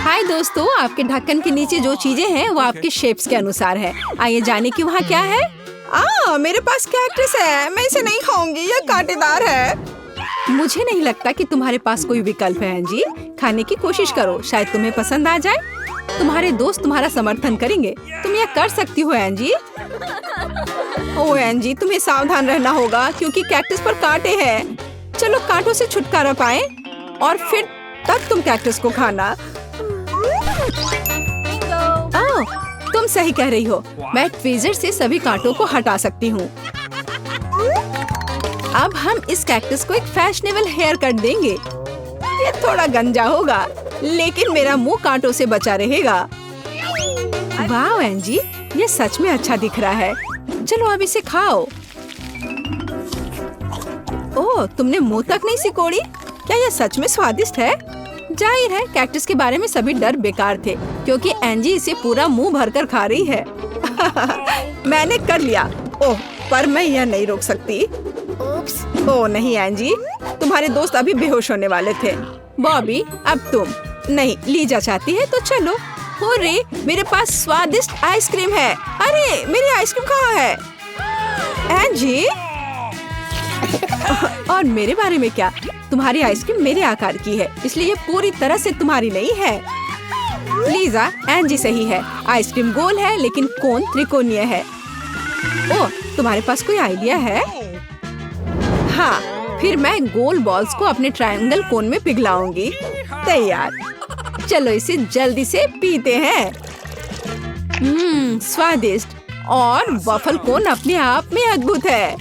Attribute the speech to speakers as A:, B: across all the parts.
A: हाय दोस्तों, आपके ढक्कन के नीचे जो चीजें हैं वो आपके शेप्स के अनुसार है। आइए जाने कि वहाँ क्या है।
B: मेरे पास कैक्टस है, मैं इसे नहीं खाऊंगी, यह कांटेदार है।
A: मुझे नहीं लगता कि तुम्हारे पास कोई विकल्प है एंजी। खाने की कोशिश करो, शायद तुम्हें पसंद आ जाए। तुम्हारे दोस्त तुम्हारा समर्थन करेंगे, तुम यह कर सकती हो एंजी।
B: ओह एंजी, तुम्हें सावधान रहना होगा क्योंकि कैक्टस पर कांटे हैं। चलो कांटों से छुटकारा पाएं और फिर तब तुम कैक्टस को खाना।
A: तुम सही कह रही हो, मैं ट्वीजर से सभी कांटों को हटा सकती हूँ। अब हम इस कैक्टस को एक फैशनेबल हेयर कट देंगे।
B: ये थोड़ा गंजा होगा, लेकिन मेरा मुंह कांटों से बचा रहेगा।
A: वाह एंजी, ये सच में अच्छा दिख रहा है। चलो अब इसे खाओ।
B: ओह, तुमने मुंह तक नहीं सिकोड़ी? क्या यह सच में स्वादिष्ट है?
A: जाहिर है कैक्टस के बारे में सभी डर बेकार थे, क्योंकि एंजी इसे पूरा मुंह भरकर खा रही है।
B: मैंने कर लिया। ओह, पर मैं यह नहीं रोक सकती। ओह नहीं एंजी, तुम्हारे दोस्त अभी बेहोश होने वाले थे।
A: बॉबी, अब तुम।
B: नहीं, लीजा चाहती है तो चलो।
A: होरे, मेरे पास स्वादिष्ट आइसक्रीम है।
B: अरे, मेरी आइसक्रीम कहाँ है?
A: एंजी, और मेरे बारे में क्या? तुम्हारी आइसक्रीम मेरे आकार की है, इसलिए ये पूरी तरह से तुम्हारी नहीं है।
B: लीजा, एंजी सही है। आइसक्रीम गोल है लेकिन कोन त्रिकोणीय है।
A: ओह, तुम्हारे पास कोई आइडिया है?
B: हाँ, फिर मैं गोल बॉल्स को अपने ट्रायंगल कोन में पिघलाऊंगी। तैयार। चलो इसे जल्दी से पीते हैं। स्वादिष्ट और वफल कोन अपने आप में अद्भुत है।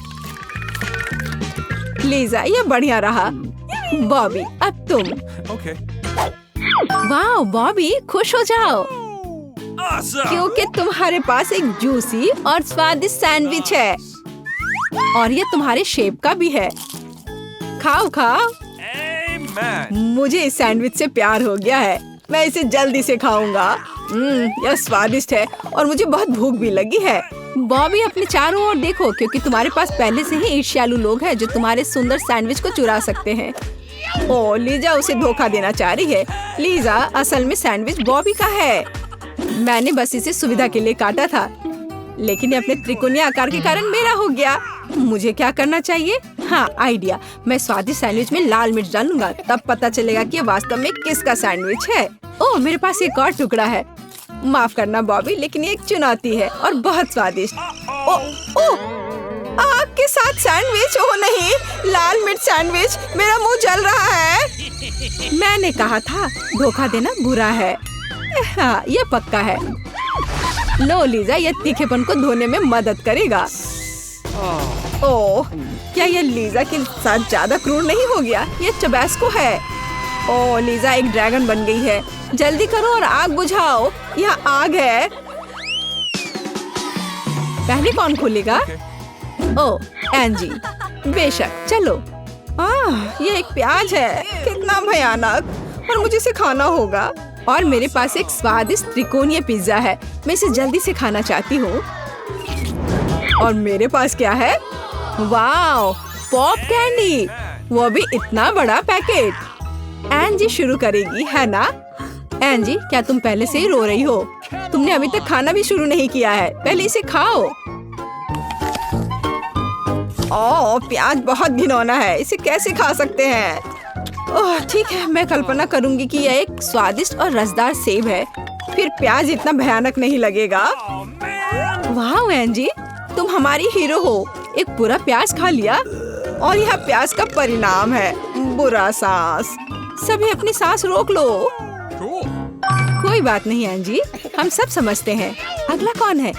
B: लीजा, ये बढ़िया रहा। बॉबी, अब तुम।
A: वाह बॉबी, खुश हो जाओ
B: क्योंकि तुम्हारे पास एक जूसी और स्वादिष्ट सैंडविच है और ये तुम्हारे शेप का भी है। खाओ खाओ। मुझे इस सैंडविच से प्यार हो गया है। मैं इसे जल्दी से खाऊंगा। यह स्वादिष्ट है और मुझे बहुत भूख भी लगी है।
A: बॉबी, अपने चारों ओर देखो, क्योंकि तुम्हारे पास पहले से ही ईर्ष्यालु लोग हैं जो तुम्हारे सुंदर सैंडविच को चुरा सकते हैं।
B: ओह, लीजा उसे धोखा देना चाह रही है। लीजा, असल में सैंडविच बॉबी का है। मैंने बस इसे सुविधा के लिए काटा था, लेकिन ये अपने त्रिकोणीय आकार के कारण मेरा हो गया। मुझे क्या करना चाहिए? हाँ, आइडिया। मैं स्वादिष्ट सैंडविच में लाल मिर्च डालूंगा, तब पता चलेगा कि ये वास्तव में किसका सैंडविच है।
A: ओह, मेरे पास एक और टुकड़ा है।
B: माफ करना बॉबी, लेकिन ये एक चुनौती है और बहुत स्वादिष्ट। आग के साथ सैंडविच? ओह नहीं, लाल मिर्च सैंडविच। मेरा मुंह जल रहा है।
A: मैंने कहा था, धोखा देना बुरा है।
B: हाँ, ये पक्का है। लो लीजा, ये तीखेपन को धोने में मदद करेगा। ओह, क्या ये लीजा के साथ ज्यादा क्रूर नहीं हो गया? ये टबैस्को है। ओह, लीजा एक ड्रैगन बन गई है। जल्दी करो और आग बुझाओ। यहाँ आग है।
A: पहले कौन खोलेगा?
B: ओह, एंजी। बेशक, चलो। ये एक प्याज है। कितना भयानक। और मुझे इसे खाना होगा।
A: और मेरे पास एक स्वादिष्ट त्रिकोणीय पिज्जा है, मैं इसे जल्दी से खाना चाहती हूँ।
B: और मेरे पास क्या है? वाओ, पॉप कैंडी, वो भी इतना बड़ा पैकेट। एंजी शुरू करेगी, है ना?
A: एंजी, क्या तुम पहले से ही रो रही हो?
B: तुमने अभी तक खाना भी शुरू नहीं किया है, पहले इसे खाओ। ओह, प्याज बहुत घिनौना है, इसे कैसे खा सकते हैं? ओह ठीक है, मैं कल्पना करूंगी कि यह एक स्वादिष्ट और रसदार सेब है, फिर प्याज इतना भयानक नहीं लगेगा।
A: वाह एंजी,
B: तुम हमारी हीरो हो। एक पूरा प्याज खा लिया और यह प्याज का परिणाम है, बुरा सांस। सभी अपनी सांस रोक लो।
A: कोई बात नहीं एंजी, हम सब समझते हैं। अगला कौन है?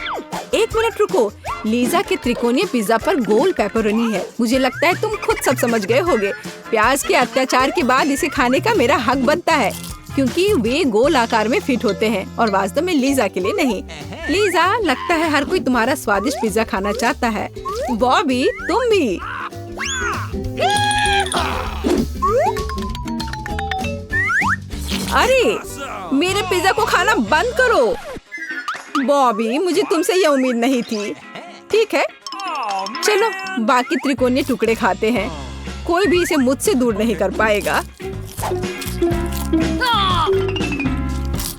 A: एक मिनट रुको। लीजा के त्रिकोणीय पिज्जा पर गोल पेपरोनी है। मुझे लगता है तुम खुद सब समझ गए होगे। प्याज के अत्याचार के बाद इसे खाने का मेरा हक बनता है, क्योंकि वे गोल आकार में फिट होते हैं और वास्तव में लीजा के लिए नहीं। लीजा, लगता है हर कोई तुम्हारा स्वादिष्ट पिज्जा खाना चाहता है।
B: बॉबी, तुम भी। अरे, मेरे पिज्जा को खाना बंद करो। बॉबी, मुझे तुमसे यह उम्मीद नहीं थी। ठीक है, चलो बाकी त्रिकोणीय टुकड़े खाते हैं। कोई भी इसे मुझसे दूर नहीं कर पाएगा।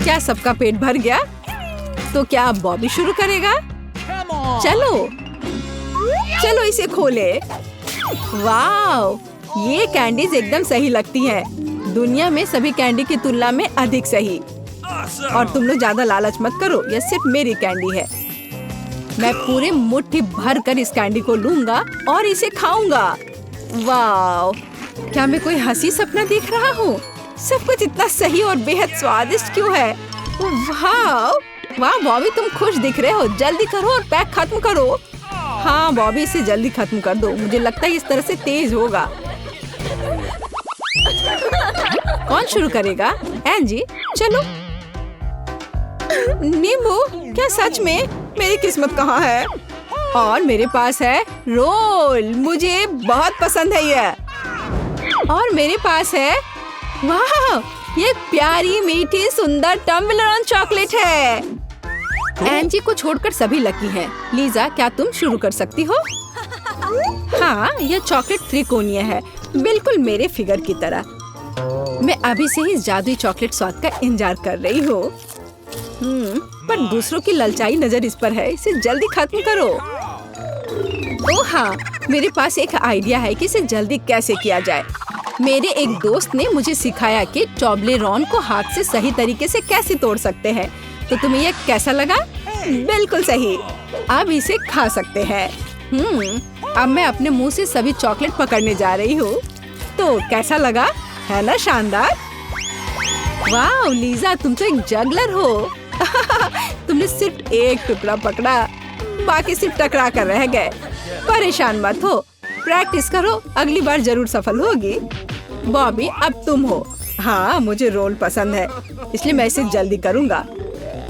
A: क्या सबका पेट भर गया? तो क्या अब बॉबी शुरू करेगा? चलो चलो इसे खोले। वाओ, ये कैंडीज एकदम सही लगती हैं। दुनिया में सभी कैंडी की तुलना में अधिक सही। और तुम लोग ज्यादा लालच मत करो, यह सिर्फ मेरी कैंडी है। मैं पूरे मुट्ठी भर कर इस कैंडी को लूंगा और इसे खाऊंगा। वाओ, क्या मैं कोई हंसी सपना देख रहा हूँ? सब कुछ इतना सही और बेहद स्वादिष्ट क्यों है? वाह वाह बॉबी, तुम खुश दिख रहे हो। जल्दी करो और पैक खत्म करो। हाँ बॉबी, इसे जल्दी खत्म कर दो। मुझे लगता है इस तरह से तेज होगा। कौन शुरू करेगा? एंजी, चलो। नींबू, क्या सच में? मेरी किस्मत कहाँ है? और मेरे पास है रोल, मुझे बहुत पसंद है ये। और मेरे पास है, वाह, ये प्यारी मीठी सुंदर टम्बलर चॉकलेट है। एंजी को छोड़कर सभी लकी हैं। लीजा, क्या तुम शुरू कर सकती हो? हाँ, यह चॉकलेट त्रिकोणीय है, बिल्कुल मेरे फिगर की तरह। मैं अभी से ही जादुई चॉकलेट स्वाद का इंतजार कर रही हूँ। पर दूसरों की ललचाई नजर इस पर है। इसे जल्दी खत्म करो। ओह हाँ, मेरे पास एक आइडिया है कि इसे जल्दी कैसे किया जाए। मेरे एक दोस्त ने मुझे सिखाया कि टॉबलेरोन को हाथ से सही तरीके से कैसे तोड़ सकते हैं। तो तुम्हें यह कैसा लगा? बिल्कुल सही। अब इसे खा सकते हैं। अब मैं अपने मुंह से सभी चॉकलेट पकड़ने जा रही हूँ। तो कैसा लगा? है ना शानदार? वाह लीजा, तुम तो एक जगलर हो। तुमने सिर्फ एक टुकड़ा पकड़ा, बाकी सिर्फ टकरा कर रह गए। परेशान मत हो, प्रैक्टिस करो, अगली बार जरूर सफल होगी। बॉबी, अब तुम हो। हाँ, मुझे रोल पसंद है, इसलिए मैं इसे जल्दी करूँगा।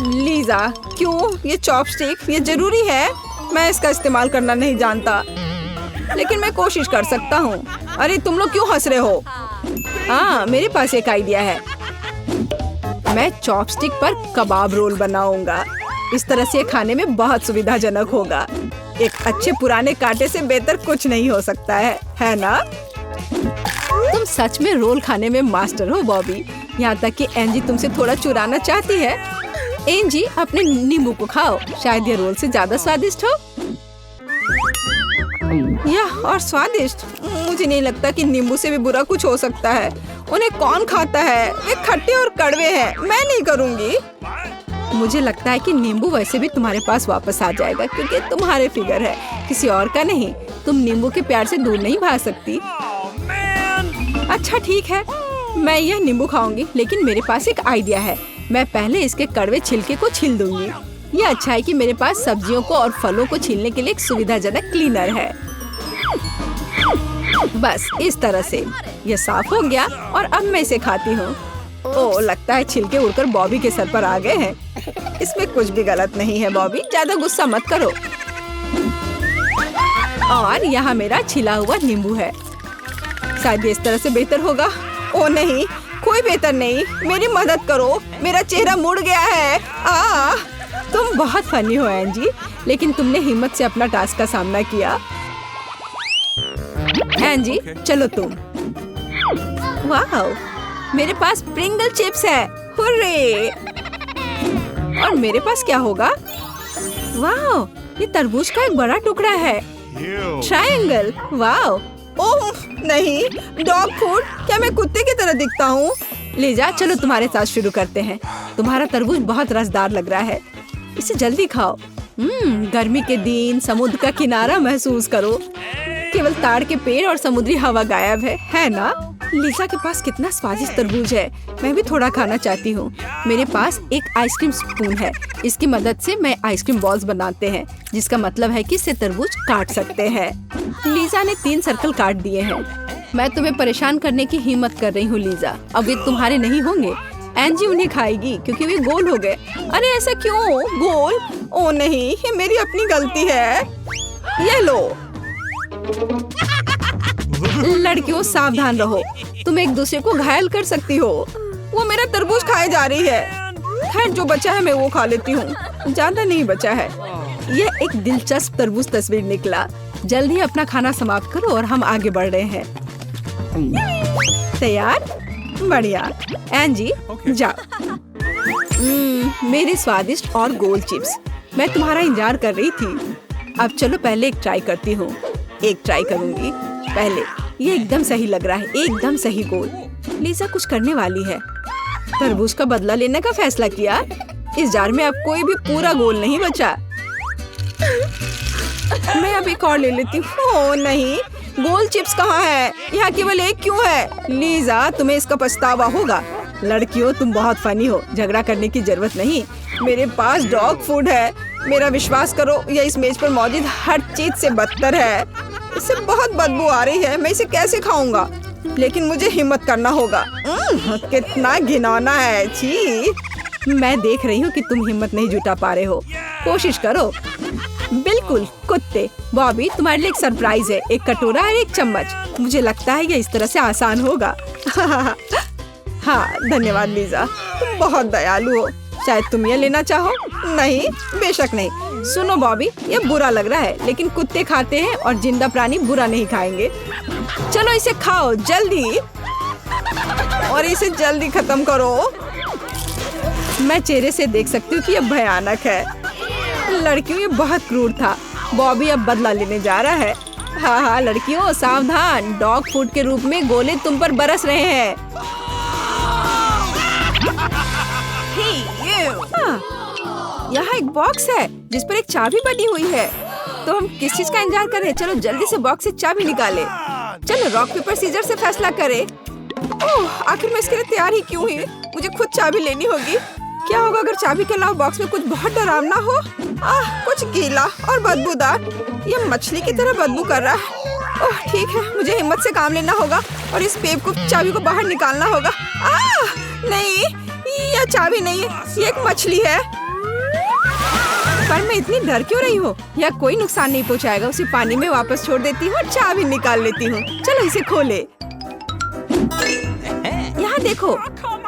A: लीजा, क्यों? ये चॉपस्टिक ये जरूरी है? मैं इसका इस्तेमाल करना नहीं जानता, लेकिन मैं कोशिश कर सकता हूँ। अरे तुम लोग क्यों हंस रहे हो? हाँ, मेरे पास एक आइडिया है। मैं चॉपस्टिक पर कबाब रोल बनाऊंगा। इस तरह से खाने में बहुत सुविधाजनक होगा। एक अच्छे पुराने कांटे से बेहतर कुछ नहीं हो सकता है ना? तुम सच में रोल खाने में मास्टर हो बॉबी। यहाँ तक कि एंजी तुमसे थोड़ा चुराना चाहती है। एंजी, अपने नींबू को खाओ, शायद ये रोल से ज्यादा स्वादिष्ट हो। यह और स्वादिष्ट? मुझे नहीं लगता कि नींबू से भी बुरा कुछ हो सकता है। उन्हें कौन खाता है? वे खट्टे और कड़वे हैं। मैं नहीं करूँगी। मुझे लगता है कि नींबू वैसे भी तुम्हारे पास वापस आ जाएगा, क्योंकि तुम्हारे फिगर है, किसी और का नहीं। तुम नींबू के प्यार से दूर नहीं भाग सकती। अच्छा ठीक है, मैं यह नींबू खाऊंगी, लेकिन मेरे पास एक आइडिया है। मैं पहले इसके कड़वे छिलके को छील दूंगी। ये अच्छा है कि मेरे पास सब्जियों को और फलों को छीलने के लिए एक सुविधाजनक क्लीनर है। बस इस तरह से ये साफ हो गया और अब मैं इसे खाती हूँ। ओह, लगता है छिलके उड़कर बॉबी के सर पर आ गए हैं। इसमें कुछ भी गलत नहीं है बॉबी, ज्यादा गुस्सा मत करो। और यहाँ मेरा छिला हुआ नींबू है। शायद इस तरह से बेहतर होगा। ओह नहीं, कोई बेहतर नहीं, मेरी मदद करो, मेरा चेहरा मुड़ गया है। तुम बहुत फनी हो एंजी, लेकिन तुमने हिम्मत से अपना टास्क का सामना किया। एंजी, चलो तुम। वाह, मेरे पास प्रिंगल चिप्स है। हुर्रे! और मेरे पास क्या होगा? वाह, ये तरबूज का एक बड़ा टुकड़ा है। ट्रायंगल। वाह! ओह नहीं, डॉग फूड। क्या मैं कुत्ते की तरह दिखता हूँ? लीजा, चलो तुम्हारे साथ शुरू करते हैं। तुम्हारा तरबूज बहुत रसदार लग रहा है, इसे जल्दी खाओ। गर्मी के दिन समुद्र का किनारा महसूस करो। केवल ताड़ के पेड़ और समुद्री हवा गायब है ना? लीजा के पास कितना स्वादिष्ट तरबूज है। मैं भी थोड़ा खाना चाहती हूँ। मेरे पास एक आइसक्रीम स्पून है। इसकी मदद से मैं आइसक्रीम बॉल्स बनाते हैं, जिसका मतलब है कि इससे तरबूज काट सकते हैं। लीजा ने 3 सर्कल काट दिए हैं। मैं तुम्हें परेशान करने की हिम्मत कर रही हूँ लीजा। अब वे तुम्हारे नहीं होंगे। एंजी उन्हें खाएगी क्योंकि वे गोल हो गए। अरे ऐसा क्यों? गोल? ओ नहीं, ये मेरी अपनी गलती है। ये लो। लड़कियों, सावधान रहो, तुम एक दूसरे को घायल कर सकती हो। वो मेरा तरबूज खाए जा रही है। खैर, जो बचा है मैं वो खा लेती हूँ, ज्यादा नहीं बचा है। यह एक दिलचस्प तरबूज तस्वीर निकला। जल्दी ही अपना खाना समाप्त करो और हम आगे बढ़ रहे हैं। तैयार? बढ़िया। एंजी, जाओ। मेरे स्वादिष्ट और गोल चिप्स। मैं तुम्हारा इंतजार कर रही थी। अब चलो पहले एक ट्राई करती हूँ। एक ट्राई करूंगी पहले। ये एकदम सही लग रहा है, एकदम सही गोल। लीजा कुछ करने वाली है। तरबूज का बदला लेने का फैसला किया। इस जार में अब कोई भी पूरा गोल नहीं बचा। मैं अब एक और ले लेती हूँ। ओह नहीं, गोल चिप्स कहाँ है? यहाँ केवल एक क्यों है? लीजा, तुम्हें इसका पछतावा होगा। लड़कियों, तुम बहुत फनी हो। झगड़ा करने की जरूरत नहीं। मेरे पास डॉग फूड है। मेरा विश्वास करो, यह इस मेज पर मौजूद हर चीज से बदतर है। इससे बहुत बदबू आ रही है। मैं इसे कैसे खाऊंगा? लेकिन मुझे हिम्मत करना होगा। कितना घिनौना है। छी। मैं देख रही हूँ कि तुम हिम्मत नहीं जुटा पा रहे हो। कोशिश करो। बिल्कुल कुत्ते। बॉबी, तुम्हारे लिए एक सरप्राइज है। एक कटोरा और एक चम्मच। मुझे लगता है ये इस तरह से आसान होगा। हाँ, धन्यवाद लीजा, तुम बहुत दयालु हो। शायद तुम ये लेना चाहो? नहीं, बेशक नहीं। सुनो बॉबी, ये बुरा लग रहा है, लेकिन कुत्ते खाते हैं और जिंदा प्राणी बुरा नहीं खाएंगे। चलो इसे खाओ जल्दी, और इसे जल्दी खत्म करो। मैं चेहरे से देख सकती हूँ कि यह भयानक है। लड़कियों, ये बहुत क्रूर था। बॉबी अब बदला लेने जा रहा है। हाँ, लड़कियों सावधान। डॉग फूड के रूप में गोले तुम पर बरस रहे हैं। यहाँ एक बॉक्स है जिस पर एक चाबी बनी हुई है। तो हम किस चीज का इंतजार कर रहे हैं? चलो जल्दी से बॉक्स से चाबी निकाले। चलो रॉक पेपर सीजर से फैसला करें। ओह, आखिर मैं इसके लिए तैयार ही क्यों हुई? मुझे खुद चाबी लेनी होगी। क्या होगा अगर चाबी के अलावा बॉक्स में कुछ बहुत डरावना हो? कुछ गीला और बदबूदार। ये मछली की तरह बदबू कर रहा है। ओह ठीक है, मुझे हिम्मत से काम लेना होगा और इस चाबी को बाहर निकालना होगा। नहीं, यह चाबी नहीं है, ये एक मछली है। पर मैं इतनी डर क्यों रही हूँ? यह कोई नुकसान नहीं पहुँचाएगा। उसे पानी में वापस छोड़ देती हूँ और चाबी निकाल लेती हूँ। चलो इसे खोले। यहाँ देखो।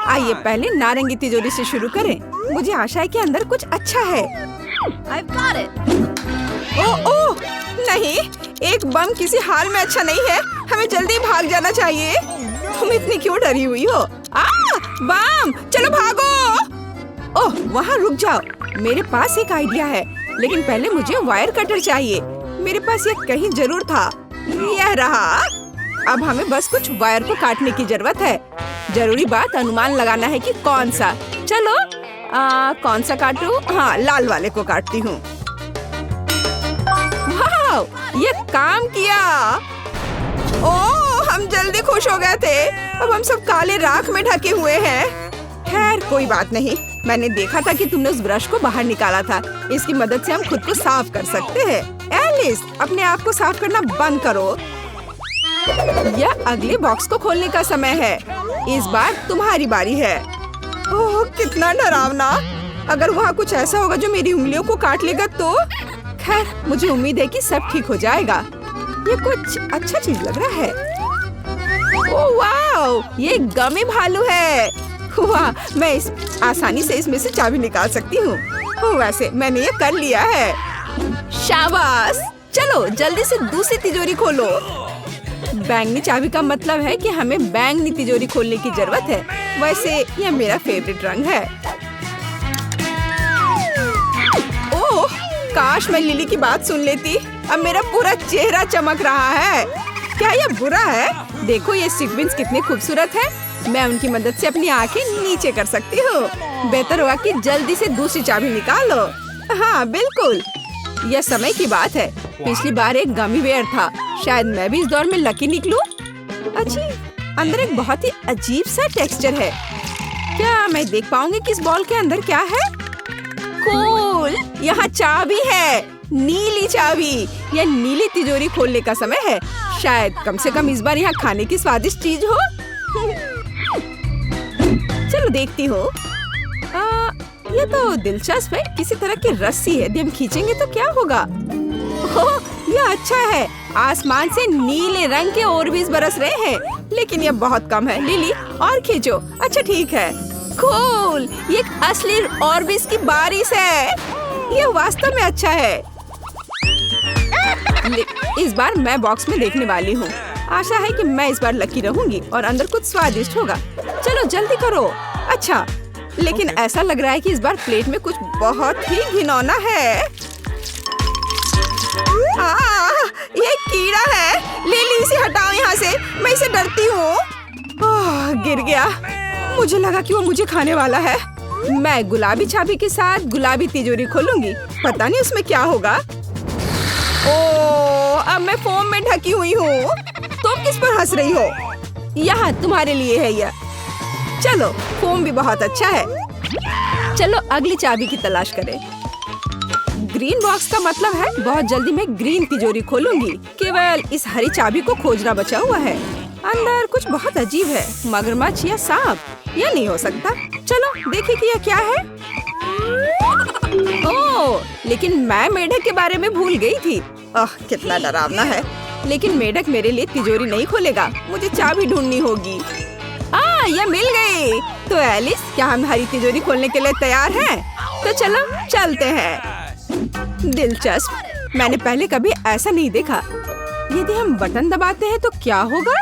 A: आइए पहले नारंगी तिजोरी से शुरू करें। मुझे आशा है कि अंदर कुछ अच्छा है। I've got it. ओह नहीं, एक बम किसी हाल में अच्छा नहीं है। हमें जल्दी भाग जाना चाहिए। तुम इतनी क्यों डरी हुई हो? बम, चलो भागो। ओह वहाँ रुक जाओ, मेरे पास एक आइडिया है। लेकिन पहले मुझे वायर कटर चाहिए। मेरे पास ये कहीं जरूर था। यह रहा। अब हमें बस कुछ वायर को काटने की जरूरत है। जरूरी बात अनुमान लगाना है कि कौन सा। चलो कौन सा काटूं? हाँ, लाल वाले को काटती हूँ। वाह, ये काम किया। ओह, हम जल्दी खुश हो गए थे। अब हम सब काले राख में ढके हुए हैं। खैर कोई बात नहीं। मैंने देखा था कि तुमने उस ब्रश को बाहर निकाला था। इसकी मदद से हम खुद को साफ कर सकते हैं। एलिस, अपने आप को साफ करना बंद करो। यह अगले बॉक्स को खोलने का समय है। इस बार तुम्हारी बारी है। ओह कितना डरावना। अगर वहाँ कुछ ऐसा होगा जो मेरी उंगलियों को काट लेगा तो? खैर मुझे उम्मीद है कि सब ठीक हो जाएगा। ये कुछ अच्छा चीज लग रहा है। ओह वाह, ये गमी भालू है। वाह, मैं आसानी से इसमें से चाबी निकाल सकती हूँ। वैसे मैंने ये कर लिया है। शाबाश। चलो जल्दी से दूसरी तिजोरी खोलो। बैंगनी चाबी का मतलब है कि हमें बैंगनी तिजोरी खोलने की जरूरत है। वैसे यह मेरा फेवरेट रंग है। ओह, काश मैं लिली की बात सुन लेती। अब मेरा पूरा चेहरा चमक रहा है। क्या यह बुरा है? देखो ये सीक्वेंस कितने खूबसूरत है। मैं उनकी मदद से अपनी आंखें नीचे कर सकती हूँ। बेहतर होगा कि जल्दी से दूसरी चाबी निकालो। हाँ बिल्कुल, यह समय की बात है। पिछली बार एक गमी बेयर था। शायद मैं भी इस दौर में लकी निकलूं। अच्छी, अंदर एक बहुत ही अजीब सा टेक्सचर है। क्या मैं देख पाऊंगी कि इस बॉल के अंदर क्या है? कूल, यहाँ चाबी है। नीली चाबी। यह नीली तिजोरी खोलने का समय है। शायद कम से कम इस बार यहाँ खाने की स्वादिष्ट चीज हो। चलो देखती हूँ। यह तो दिलचस्प है। किसी तरह की रस्सी है। यदि हम खींचेंगे तो क्या होगा? ओह, यह अच्छा है। आसमान से नीले रंग के ऑर्बिस बरस रहे हैं, लेकिन यह बहुत कम है। लिली और खींचो। अच्छा ठीक है। कूल, ये एक असली ऑर्बिस की बारिश है। यह वास्तव में अच्छा है। इस बार मैं बॉक्स में देखने वाली हूँ। आशा है कि मैं इस बार लकी रहूंगी और अंदर कुछ स्वादिष्ट होगा। चलो जल्दी करो। अच्छा,
B: लेकिन ऐसा लग रहा है कि इस बार प्लेट में कुछ बहुत ही घिनौना है। ये कीड़ा है। लिली, इसे हटाओ यहाँ से, मैं इसे डरती हूँ। गिर गया। मुझे लगा कि वो मुझे खाने वाला है। मैं गुलाबी चाबी के साथ गुलाबी तिजोरी खोलूंगी। पता नहीं उसमें क्या होगा। ओह, अब मैं फोम में ढकी हुई हूँ। तुम किस पर हंस रही हो? यहाँ तुम्हारे लिए है यह। चलो, फोम भी बहुत अच्छा है। चलो अगली चाबी की तलाश करें। ग्रीन बॉक्स का मतलब है बहुत जल्दी मैं ग्रीन तिजोरी खोलूंगी। केवल इस हरी चाबी को खोजना बचा हुआ है। अंदर कुछ बहुत अजीब है, मगरमच्छ या सांप। यह नहीं हो सकता। चलो देखें कि यह क्या है। ओह, लेकिन मैं मेढक के बारे में भूल गई थी। कितना डरावना है। लेकिन मेढक मेरे लिए तिजोरी नहीं खोलेगा। मुझे चाबी ढूंढनी होगी। यह मिल गई। तो एलिस, क्या हम हरी तिजोरी खोलने के लिए तैयार हैं? तो चलो चलते हैं। दिलचस्प, मैंने पहले कभी ऐसा नहीं देखा। यदि हम बटन दबाते हैं तो क्या होगा?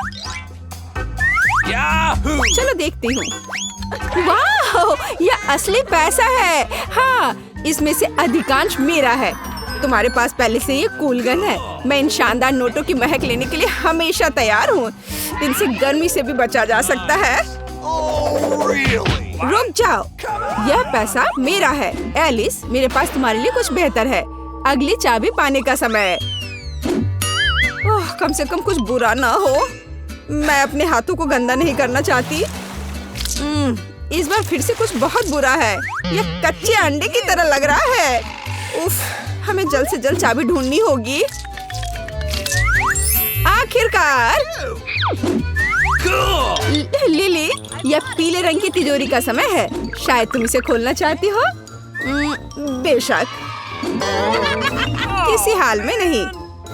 B: चलो देखती हूँ। वाह, यह असली पैसा है। हाँ, इसमें से अधिकांश मेरा है। तुम्हारे पास पहले से ये कूल गन है। मैं इन शानदार नोटों की महक लेने के लिए हमेशा तैयार हूँ। इनसे गर्मी से भी बचा जा सकता है। रुक जाओ, यह पैसा मेरा है। एलिस, मेरे पास तुम्हारे लिए कुछ बेहतर है। अगली चाबी पाने का समय। कम से कम कुछ बुरा ना हो। मैं अपने हाथों को गंदा नहीं करना चाहती। इस बार फिर से कुछ बहुत बुरा है। यह कच्चे अंडे की तरह लग रहा है। उफ, हमें जल्द से जल्द चाबी ढूंढनी होगी। आखिरकार। लिली, यह पीले रंग की तिजोरी का समय है। शायद तुम इसे खोलना चाहती हो। बेशक। किसी हाल में नहीं।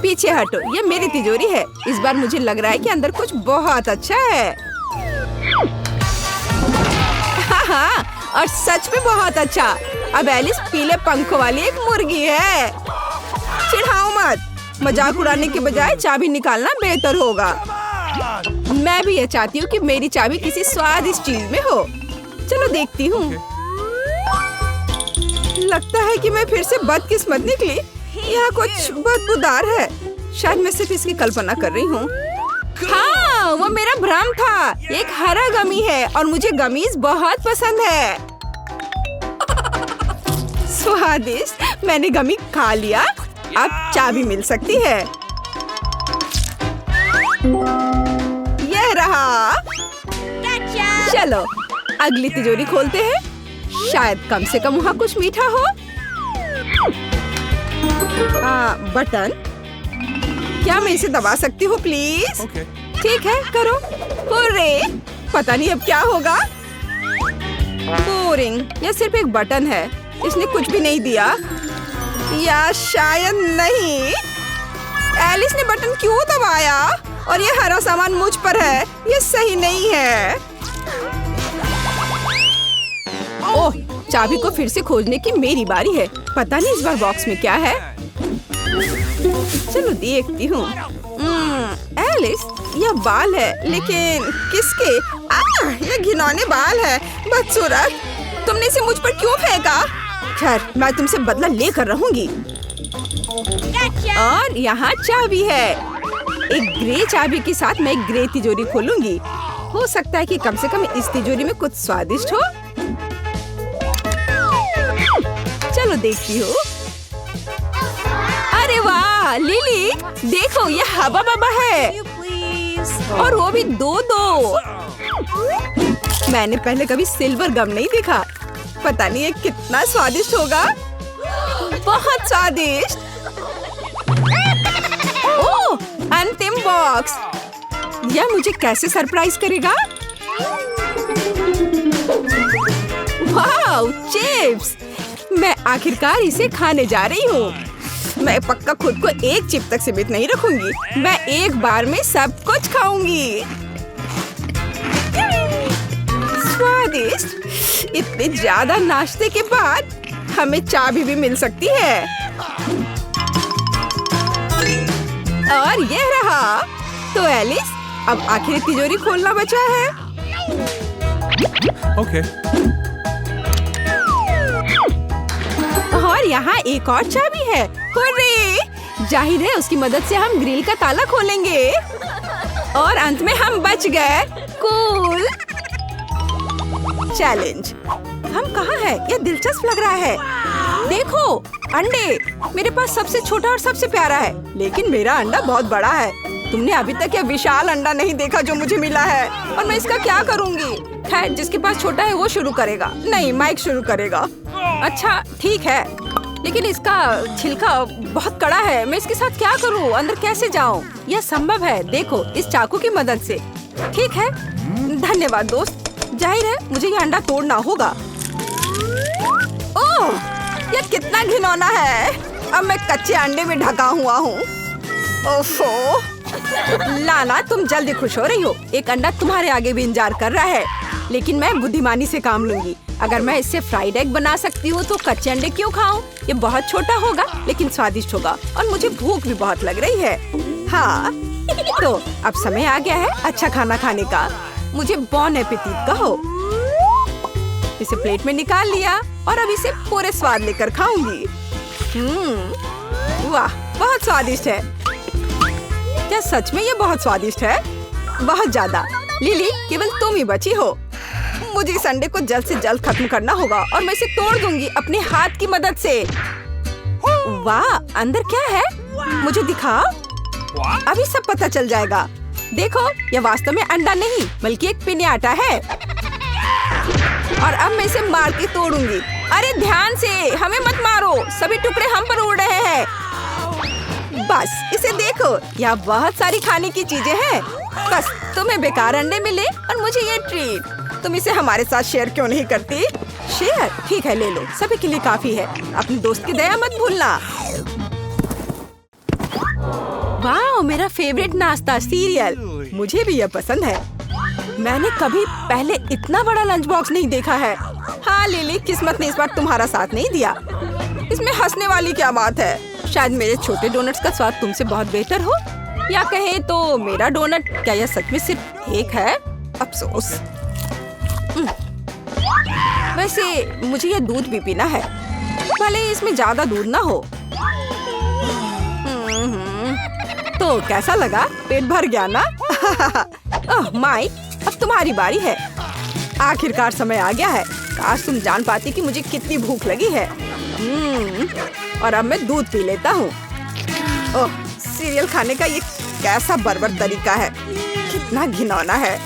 B: पीछे हटो, यह मेरी तिजोरी है। इस बार मुझे लग रहा है कि अंदर कुछ बहुत अच्छा है। हाँ, और सच में बहुत अच्छा। अब एलिस पीले पंखों वाली एक मुर्गी है। चिढ़ाओ मत। मजाक उड़ाने के बजाय चाबी निकालना बेहतर होगा। मैं भी ये चाहती हूँ कि मेरी चाबी किसी स्वादिष्ट चीज में हो। चलो देखती हूँ। लगता है कि मैं फिर से बदकिस्मत निकली। यहाँ कुछ बदबूदार है। शायद मैं सिर्फ इसकी कल्पना कर रही हूँ। हाँ, वो मेरा भ्रम था। एक हरा गमी है और मुझे गमीज बहुत पसंद है। स्वादिष्ट। मैंने गमी खा लिया। अब चाबी मिल सकती है। यह रहा। चलो अगली तिजोरी खोलते हैं। शायद कम से कम वहाँ कुछ मीठा हो। बटन। क्या मैं इसे दबा सकती हूँ प्लीज? ठीक है, करो। हुर्रे! पता नहीं अब क्या होगा। बोरिंग। यह सिर्फ एक बटन है। इसने कुछ भी नहीं दिया। या शायद नहीं। एलिस ने बटन क्यों दबाया? और ये हरा सामान मुझ पर है। ये सही नहीं है। ओह, चाबी को फिर से खोजने की मेरी बारी है। पता नहीं इस बार बॉक्स में क्या है। चलो देखती हूँ। एलिस, यह बाल है, लेकिन किसके? यह घिनौने बाल है। बदसूरत, तुमने इसे मुझ पर क्यों फेंका? खैर, मैं तुमसे बदला लेकर रहूंगी। और यहाँ चाबी है। एक ग्रे चाबी के साथ मैं एक ग्रे तिजोरी खोलूंगी। हो सकता है कि कम से कम इस तिजोरी में कुछ स्वादिष्ट हो। चलो देखती हूँ। अरे वाह लिली, देखो ये हवा बाबा है। और वो भी दो। मैंने पहले कभी सिल्वर गम नहीं देखा। पता नहीं ये कितना स्वादिष्ट होगा। बहुत स्वादिष्ट। ओह, अंतिम बॉक्स। यह मुझे कैसे सरप्राइज करेगा? वाह, चिप्स। मैं आखिरकार इसे खाने जा रही हूँ। मैं पक्का खुद को एक चिप तक सीमित नहीं रखूंगी। मैं एक बार में सब कुछ खाऊंगी। स्वादिष्ट। इतने ज्यादा नाश्ते के बाद हमें चाबी भी मिल सकती है। और ये रहा। तो एलिस, अब आखिरी तिजोरी खोलना बचा है।
C: Okay.
A: और यहाँ एक और चाबी है। हुर्रे! जाहिर है उसकी मदद से हम ग्रिल का ताला खोलेंगे और अंत में हम बच गए। Cool challenge. हम कहाँ हैं? यह दिलचस्प लग रहा है। देखो अंडे। मेरे पास सबसे छोटा और सबसे प्यारा है, लेकिन मेरा अंडा बहुत बड़ा है। तुमने अभी तक यह विशाल अंडा नहीं देखा जो मुझे मिला है, और मैं इसका क्या करूँगी? खैर, जिसके पास छोटा है वो शुरू करेगा। नहीं, माइक शुरू करेगा। अच्छा ठीक है, लेकिन इसका छिलका बहुत कड़ा है। मैं इसके साथ क्या करूँ? अंदर कैसे जाऊँ? यह संभव है, देखो इस चाकू की मदद से। ठीक है, धन्यवाद दोस्त। जाहिर है मुझे यह अंडा तोड़ना होगा। ओह, यह कितना घिनौना है। अब मैं कच्चे अंडे में ढका हुआ हूँ। ओफो, लाना तुम जल्दी खुश हो रही हो। एक अंडा तुम्हारे आगे भी इंतजार कर रहा है, लेकिन मैं बुद्धिमानी से काम लूंगी। अगर मैं इससे फ्राइड एग बना सकती हूँ तो कच्चे अंडे क्यों खाऊं? ये बहुत छोटा होगा लेकिन स्वादिष्ट होगा, और मुझे भूख भी बहुत लग रही है। हाँ, तो अब समय आ गया है अच्छा खाना खाने का। मुझे बॉन एपेटीट कहो। इसे प्लेट में निकाल लिया और अब इसे पूरे स्वाद लेकर खाऊंगी। वाह, बहुत स्वादिष्ट है। क्या सच में ये बहुत स्वादिष्ट है? बहुत ज्यादा। लिली, केवल तुम ही बची हो। मुझे इस अंडे को जल्द से जल्द खत्म करना होगा और मैं इसे तोड़ दूंगी अपने हाथ की मदद से। वाह, अंदर क्या है? मुझे दिखाओ। अभी सब पता चल जाएगा। देखो, यह वास्तव में अंडा नहीं बल्कि एक पिन्याटा है, और अब मैं इसे मार के तोड़ूंगी। अरे ध्यान से, हमें मत मारो, सभी टुकड़े हम पर उड़ रहे हैं। बस इसे देखो, यहाँ बहुत सारी खाने की चीजें हैं। बस तुम्हें बेकार अंडे मिले और मुझे ये ट्रीट। तुम इसे हमारे साथ शेयर क्यों नहीं करती? शेयर? ठीक है, ले लो, सभी के लिए काफी है। अपने दोस्त की दया मत भूलना। वाह, मेरा फेवरेट नाश्ता सीरियल। मुझे भी यह पसंद है। मैंने कभी पहले इतना बड़ा लंच बॉक्स नहीं देखा है। हाँ लिली, किस्मत ने इस बार तुम्हारा साथ नहीं दिया। इसमें हंसने वाली क्या बात है? शायद मेरे छोटे डोनट्स का स्वाद तुमसे बहुत बेहतर हो, या कहे तो मेरा डोनट। क्या यह सच में सिर्फ एक है? अफसोस। वैसे मुझे यह दूध भी पीना है, भले ही इसमें ज्यादा दूध ना हो। तो कैसा लगा? पेट भर गया ना? ओह माइक, अब तुम्हारी बारी है। आखिरकार समय आ गया है। काश तुम जान पाती कि मुझे कितनी भूख लगी है। और अब मैं दूध पी लेता हूँ। ओह, सीरियल खाने का ये कैसा बर्बर तरीका है। कितना घिनौना है।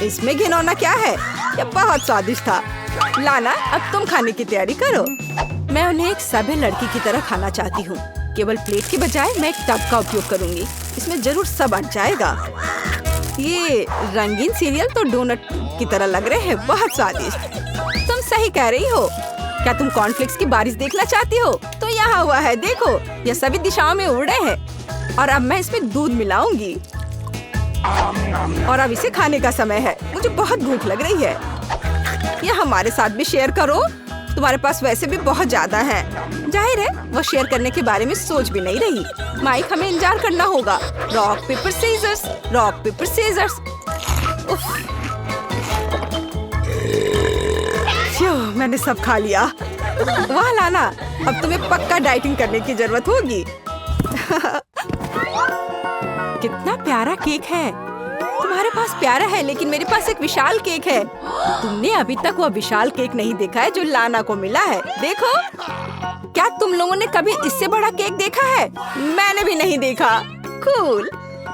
A: इसमें घिनौना क्या है? ये बहुत स्वादिष्ट था। लाना, अब तुम खाने की तैयारी करो। मैं उन्हें एक सभ्य लड़की की तरह खाना चाहती हूँ। केवल प्लेट की बजाय मैं एक टब का उपयोग करूँगी। इसमें जरूर सब अट जाएगा। ये रंगीन सीरियल तो डोनट की तरह लग रहे हैं, बहुत स्वादिष्ट। तुम सही कह रही हो। क्या तुम कॉर्नफ्लेक्स की बारिश देखना चाहती हो? तो यहाँ हुआ है, देखो, ये सभी दिशाओं में उड़ रहे हैं। और अब मैं इसमें दूध मिलाऊंगी। और अब इसे खाने का समय है। मुझे बहुत भूख लग रही है। यह हमारे साथ भी शेयर करो। तुम्हारे पास वैसे भी बहुत ज्यादा है। जाहिर है वो शेयर करने के बारे में सोच भी नहीं रही। माइक, हमें इंतजार करना होगा। Rock paper scissors, rock paper scissors. मैंने सब खा लिया। वाह लाना, अब तुम्हें पक्का डाइटिंग करने की जरूरत होगी। कितना प्यारा केक है। तुम्हारे पास प्यारा है, लेकिन मेरे पास एक विशाल केक है। तुमने अभी तक वह विशाल केक नहीं देखा है जो लाना को मिला है। देखो, क्या तुम लोगों ने कभी इससे बड़ा केक देखा है? मैंने भी नहीं देखा। कूल।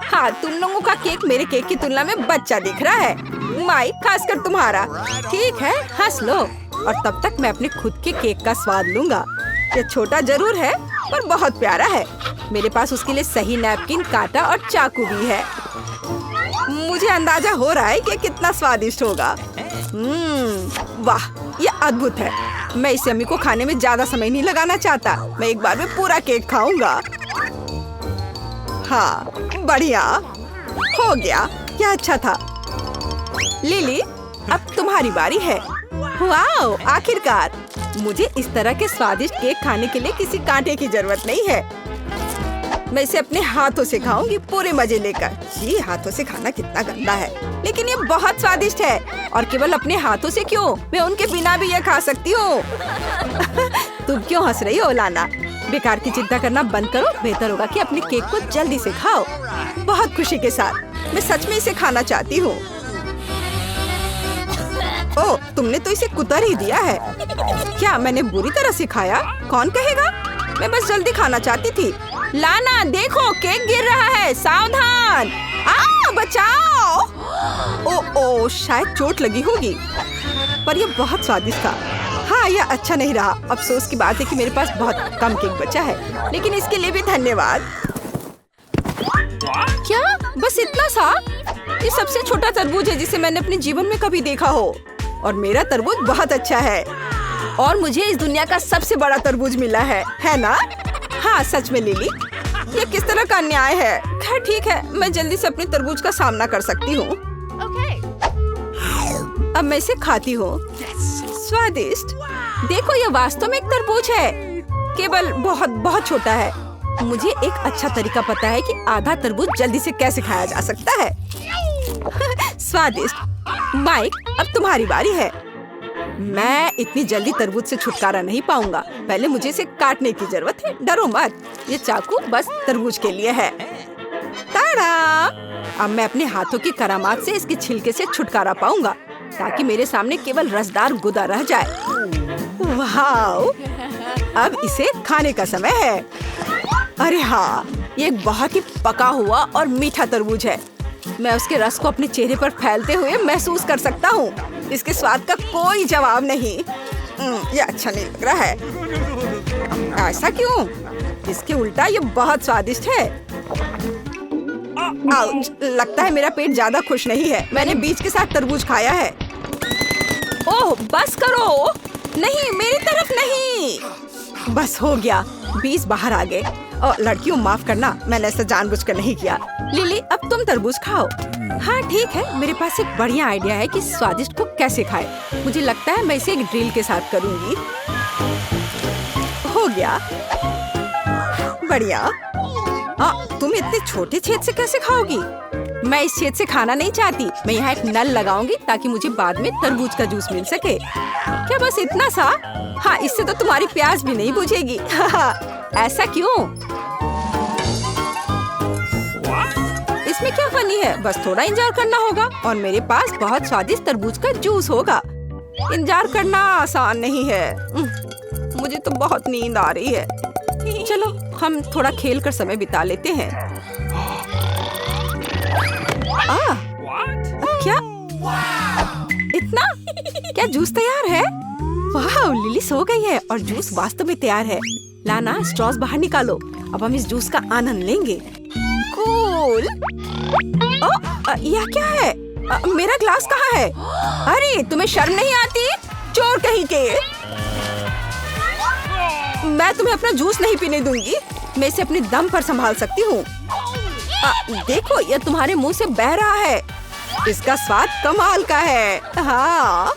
A: हाँ, तुम लोगों का केक मेरे केक की तुलना में बच्चा दिख रहा है। माइक, खासकर तुम्हारा। ठीक है, हंस लो। और तब तक मैं अपने खुद के केक का स्वाद लूंगा। ये छोटा जरूर है पर बहुत प्यारा है। मेरे पास उसके लिए सही नैपकिन, कांटा और चाकू भी है। मुझे अंदाजा हो रहा है कि कितना स्वादिष्ट होगा। वाह, ये अद्भुत है। मैं इस यम्मी को खाने में ज्यादा समय नहीं लगाना चाहता। मैं एक बार में पूरा केक खाऊंगा। हाँ, बढ़िया हो गया। यह अच्छा था। लिली, अब तुम्हारी बारी है। वाओ, आखिरकार। मुझे इस तरह के स्वादिष्ट केक खाने के लिए किसी कांटे की जरूरत नहीं है। मैं इसे अपने हाथों से खाऊंगी पूरे मजे लेकर। ये हाथों से खाना कितना गंदा है, लेकिन ये बहुत स्वादिष्ट है। और केवल अपने हाथों से क्यों, मैं उनके बिना भी ये खा सकती हूँ।
B: तुम क्यों हंस रही हो लाना? बेकार की चिंता करना बंद करो। बेहतर होगा कि अपने केक को जल्दी से खाओ, बहुत खुशी के साथ। मैं सच में इसे खाना चाहती हूँ। ओह, तुमने तो इसे कुतर ही दिया है। क्या मैंने बुरी तरह से खाया? कौन कहेगा? मैं बस जल्दी खाना चाहती थी। लाना देखो, केक गिर रहा है, सावधान। बचाओ। ओ, शायद चोट लगी होगी, पर यह बहुत स्वादिष्ट था। हाँ, यह अच्छा नहीं रहा। अफसोस की बात है कि मेरे पास बहुत कम केक बचा है, लेकिन इसके लिए भी धन्यवाद। क्या बस इतना सा? ये सबसे छोटा तरबूज है जिसे मैंने अपने जीवन में कभी देखा हो, और मेरा तरबूज बहुत अच्छा है। और मुझे इस दुनिया का सबसे बड़ा तरबूज मिला है ना? हाँ, सच में लिली, ये किस तरह का अन्याय है। खैर ठीक है, मैं जल्दी से अपने तरबूज का सामना कर सकती हूँ। अब मैं इसे खाती हूँ। स्वादिष्ट। देखो, ये वास्तव में एक तरबूज है, केवल बहुत बहुत छोटा है। मुझे एक अच्छा तरीका पता है कि आधा तरबूज जल्दी से कैसे खाया जा सकता है। स्वादिष्ट। माइक, अब तुम्हारी बारी है। मैं इतनी जल्दी तरबूज से छुटकारा नहीं पाऊंगा। पहले मुझे इसे काटने की जरूरत है। डरो मत, ये चाकू बस तरबूज के लिए है। ताड़ा! अब मैं अपने हाथों की करामात से इसके छिलके से छुटकारा पाऊंगा, ताकि मेरे सामने केवल रसदार गुदा रह जाए। वाओ! अब इसे खाने का समय है। अरे हाँ, ये एक बहुत ही पका हुआ और मीठा तरबूज है। मैं उसके रस को अपने चेहरे पर फैलते हुए महसूस कर सकता हूँ। इसके स्वाद का कोई जवाब नहीं। ये अच्छा नहीं लग रहा है। ऐसा क्यों? इसके उल्टा ये बहुत स्वादिष्ट है। आउच! लगता है मेरा पेट ज्यादा खुश नहीं है। मैंने बीज के साथ तरबूज खाया है। ओह, बस करो। नहीं, मेरी तरफ नहीं। बस हो गया, बीज बाहर आ गए। और लड़कियों, माफ करना, मैंने ऐसा जानबूझकर नहीं किया। लिली, अब तुम तरबूज खाओ। हाँ ठीक है, मेरे पास एक बढ़िया आइडिया है कि स्वादिष्ट को कैसे खाए। मुझे लगता है मैं इसे एक ड्रिल के साथ करूंगी। हो गया, बढ़िया। तुम इतने छोटे छेद से कैसे खाओगी? मैं इस छेद से खाना नहीं चाहती। मैं यहाँ एक नल लगाऊंगी ताकि मुझे बाद में तरबूज का जूस मिल सके। क्या बस इतना सा? हाँ, इससे तो तुम्हारी प्यास भी नहीं बुझेगी। ऐसा क्यों? इसमें क्या फनी है? बस थोड़ा इंतजार करना होगा और मेरे पास बहुत स्वादिष्ट तरबूज का जूस होगा। इंतजार करना आसान नहीं है। मुझे तो बहुत नींद आ रही है। चलो, हम थोड़ा खेल कर समय बिता लेते हैं। क्या? इतना? क्या जूस तैयार है? वाह, लिली सो गई है और जूस वास्तव में तैयार है। लाना, स्ट्रॉस बाहर निकालो। अब हम इस जूस का आनंद लेंगे। कूल। यह क्या है? मेरा ग्लास कहाँ है? अरे, तुम्हें शर्म नहीं आती? चोर कहीं के। मैं तुम्हें अपना जूस नहीं पीने दूंगी। मैं इसे अपने दम पर संभाल सकती हूँ। देखो, यह तुम्हारे मुंह से बह रहा है। इसका स्वाद कमाल का है। हाँ।